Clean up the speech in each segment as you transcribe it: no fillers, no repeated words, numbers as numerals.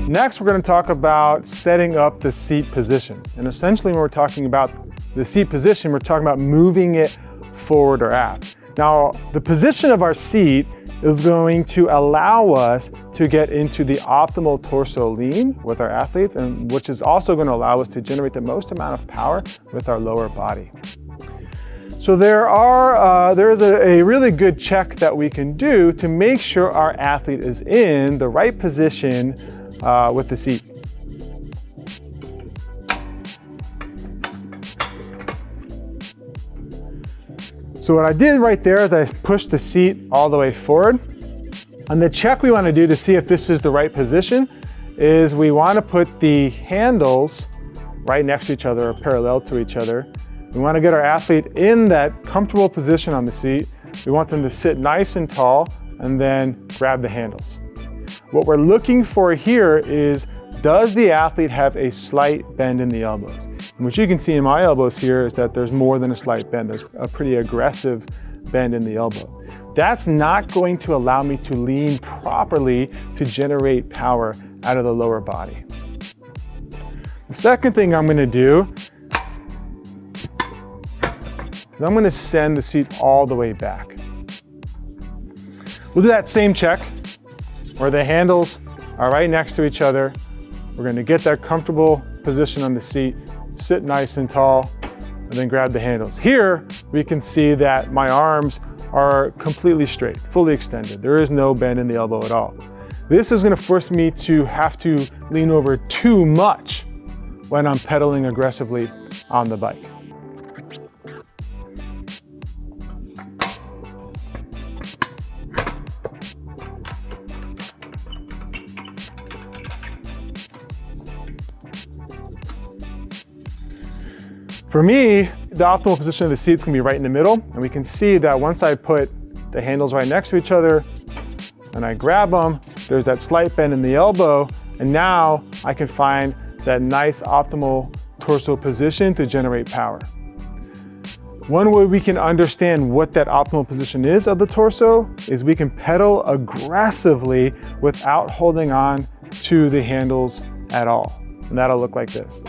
Next, we're going to talk about setting up the seat position. And essentially, when we're talking about the seat position, we're talking about moving it forward or aft. Now, the position of our seat is going to allow us to get into the optimal torso lean with our athletes, and which is also going to allow us to generate the most amount of power with our lower body. So there is a really good check that we can do to make sure our athlete is in the right position with the seat. So what I did right there is I pushed the seat all the way forward. And the check we want to do to see if this is the right position is we want to put the handles right next to each other or parallel to each other. We want to get our athlete in that comfortable position on the seat. We want them to sit nice and tall and then grab the handles. What we're looking for here is, does the athlete have a slight bend in the elbows? And what you can see in my elbows here is that there's more than a slight bend. There's a pretty aggressive bend in the elbow. That's not going to allow me to lean properly to generate power out of the lower body. The second thing I'm going to do is I'm going to send the seat all the way back. We'll do that same check where the handles are right next to each other. We're going to get that comfortable position on the seat, sit nice and tall, and then grab the handles. Here, we can see that my arms are completely straight, fully extended. There is no bend in the elbow at all. This is going to force me to have to lean over too much when I'm pedaling aggressively on the bike. For me, the optimal position of the seat is going to be right in the middle, and we can see that once I put the handles right next to each other and I grab them, there's that slight bend in the elbow, and now I can find that nice optimal torso position to generate power. One way we can understand what that optimal position is of the torso is we can pedal aggressively without holding on to the handles at all, and that'll look like this.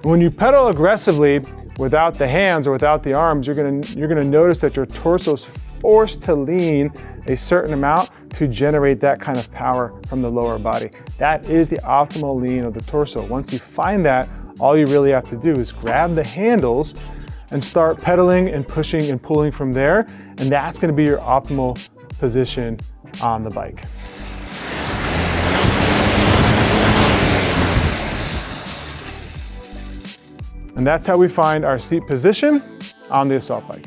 When you pedal aggressively without the hands or without the arms, you're gonna notice that your torso is forced to lean a certain amount to generate that kind of power from the lower body. That is the optimal lean of the torso. Once you find that, all you really have to do is grab the handles and start pedaling and pushing and pulling from there, and that's gonna be your optimal position on the bike. And that's how we find our seat position on the Assault bike.